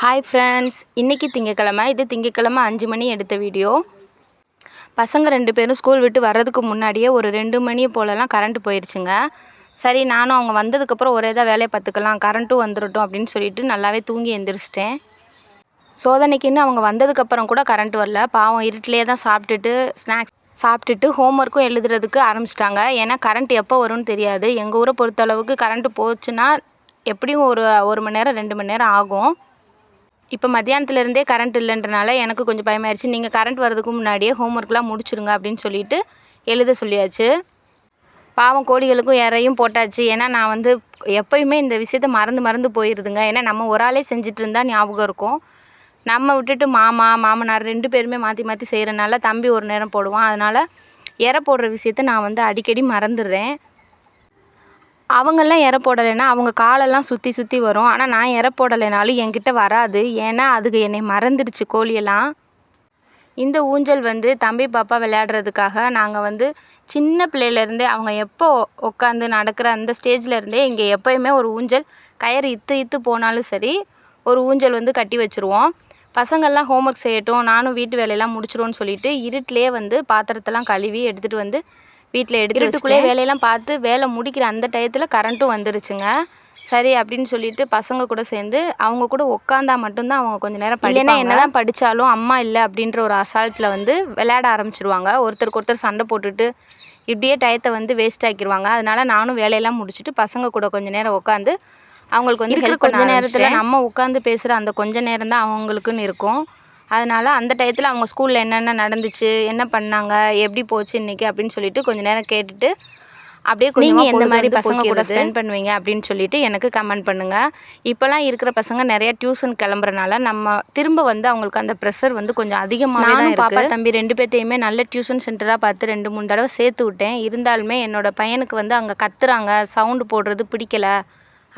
Hi friends, இன்றைக்கி திங்கக்கிழமை. இது திங்கக்கிழமை 5 மணி எடுத்த வீடியோ. பசங்க 2 பேரும் ஸ்கூல் விட்டு வர்றதுக்கு முன்னாடியே ஒரு 2 மணி போலலாம் கரண்ட் போயிடுச்சுங்க. சரி, நானும் அவங்க வந்ததுக்கப்புறம் ஒரே தான் வேலையை பார்த்துக்கலாம், கரண்ட்டும் வந்துடட்டும் அப்படின்னு சொல்லிட்டு நல்லாவே தூங்கி எழுந்திரிச்சிட்டேன். சோதனைக்குன்னு அவங்க வந்ததுக்கப்புறம் கூட கரண்ட் வரல. பாவம் இருட்டிலே தான் சாப்பிட்டுட்டு ஸ்நாக்ஸ் சாப்பிட்டுட்டு ஹோம்ஒர்க்கும் எழுதுறதுக்கு ஆரம்பிச்சிட்டாங்க. ஏன்னா கரண்ட் எப்போ வரும்னு தெரியாது. எங்கள் ஊரை பொறுத்தளவுக்கு கரண்ட்டு போச்சுன்னா எப்படியும் ஒரு மணி நேரம் 2 மணி நேரம் ஆகும். இப்போ மத்தியானத்துலேருந்தே கரண்ட் இல்லைன்றனால எனக்கு கொஞ்சம் பயமாயிருச்சு. நீங்கள் கரண்ட் வரதுக்கு முன்னாடியே ஹோம்ஒர்க்லாம் முடிச்சுருங்க அப்படின்னு சொல்லிட்டு எழுத சொல்லியாச்சு. பாவம் கோழிகளுக்கும் இறையும் போட்டாச்சு. ஏன்னா நான் எப்போயுமே இந்த விஷயத்த மறந்து போயிடுதுங்க. ஏன்னா நம்ம ஒரு ஆளே செஞ்சுட்டு இருந்தால் ஞாபகம் இருக்கும். நம்ம விட்டுட்டு மாமனார் 2 பேருமே மாற்றி செய்கிறனால தம்பி ஒரு நேரம் போடுவான். அதனால் இறை போடுற விஷயத்த நான் அடிக்கடி மறந்துடுறேன். அவங்கெல்லாம் இறை போடலைன்னா அவங்க காலெல்லாம் சுற்றி வரும். ஆனால் நான் இறை போடலைனாலும் என்கிட்ட வராது. ஏன்னா அதுக்கு என்னை மறந்துடுச்சு கோழியெல்லாம். இந்த ஊஞ்சல் தம்பி பாப்பா விளையாடுறதுக்காக நாங்கள் சின்ன பிள்ளையிலேருந்தே அவங்க எப்போ உட்காந்து நடக்கிற அந்த ஸ்டேஜ்லேருந்தே இங்கே எப்போயுமே ஒரு ஊஞ்சல் கயிறு இத்து போனாலும் சரி ஒரு ஊஞ்சல் கட்டி வச்சுருவோம். பசங்கள்லாம் ஹோம்ஒர்க் செய்யட்டும், நானும் வீட்டு வேலையெல்லாம் முடிச்சிடும்னு சொல்லிட்டு இருட்டிலே பாத்திரத்தெல்லாம் கழுவி எடுத்துகிட்டு வீட்டில் எடுத்துட்டுக்குள்ளே வேலையெல்லாம் பார்த்து வேலை முடிக்கிற அந்த டயத்தில் கரண்ட்டும் வந்துருச்சுங்க. சரி அப்படின்னு சொல்லிட்டு பசங்க கூட சேர்ந்து அவங்க கூட உட்காந்தா மட்டும்தான் அவங்க கொஞ்சம் நேரம் படிப்பாங்க. என்ன தான் படித்தாலும் அம்மா இல்லை அப்படின்ற ஒரு அசால்ட்டில் விளையாட ஆரம்பிச்சிருவாங்க. ஒருத்தருக்கு ஒருத்தர் சண்டை போட்டுட்டு இப்படியே டயத்தை வேஸ்ட் ஆக்கிடுவாங்க. அதனால் நானும் வேலையெல்லாம் முடிச்சுட்டு பசங்க கூட கொஞ்சம் நேரம் உட்காந்து அவங்களுக்கு ஹெல்ப் கொஞ்ச நேரத்தில் நம்ம உட்காந்து பேசுகிற அந்த கொஞ்ச நேரம் தான் அவங்களுக்குன்னு இருக்கும். அதனால் அந்த டயத்தில் அவங்க ஸ்கூலில் என்னென்ன நடந்துச்சு, என்ன பண்ணாங்க, எப்படி போச்சு இன்றைக்கி அப்படின்னு சொல்லிட்டு கொஞ்சம் நேரம் கேட்டுட்டு அப்படியே கொஞ்சம் எந்த மாதிரி பசங்க கூட ஸ்பெண்ட் பண்ணுவீங்க அப்படின்னு சொல்லிட்டு எனக்கு கமெண்ட் பண்ணுங்கள். இப்போலாம் இருக்கிற பசங்க நிறையா டியூஷன் கிளம்புறனால நம்ம திரும்ப அவங்களுக்கு அந்த ப்ரெஷர் கொஞ்சம் அதிகமாக தான் இருக்குது. பாப்பா தம்பி 2 பேர்த்தையுமே நல்ல டியூஷன் சென்டராக பார்த்து 2-3 தடவை சேர்த்து விட்டேன். இருந்தாலுமே என்னோடய பையனுக்கு அங்கே கத்துறாங்க, சவுண்டு போடுறது பிடிக்கல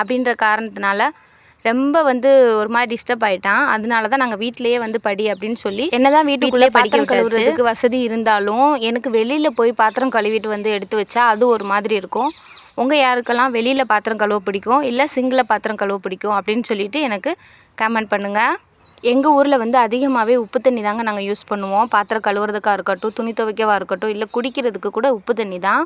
அப்படின்ற காரணத்தினால ரொம்ப ஒரு மாதிரி டிஸ்டர்ப் ஆகிட்டான். அதனால தான் நாங்கள் வீட்டிலேயே படி அப்படின்னு சொல்லி என்ன தான் வீட்டுக்குள்ளே பாத்திரம் கழுவுறதுக்கு வசதி இருந்தாலும் எனக்கு வெளியில் போய் பாத்திரம் கழுவிட்டு எடுத்து வச்சா அது ஒரு மாதிரி இருக்கும். உங்கள் யாருக்கெல்லாம் வெளியில் பாத்திரம் கழுவ பிடிக்கும், இல்லை சிங்கில் பாத்திரம் கழுவ பிடிக்கும் அப்படின்னு சொல்லிட்டு எனக்கு கமெண்ட் பண்ணுங்கள். எங்கள் ஊரில் அதிகமாகவே உப்பு தண்ணி தாங்க நாங்கள் யூஸ் பண்ணுவோம். பாத்திரம் கழுவுறதுக்காக இருக்கட்டும், துணி துவைக்கவா இருக்கட்டும், இல்லை குடிக்கிறதுக்கு கூட உப்பு தண்ணி தான்.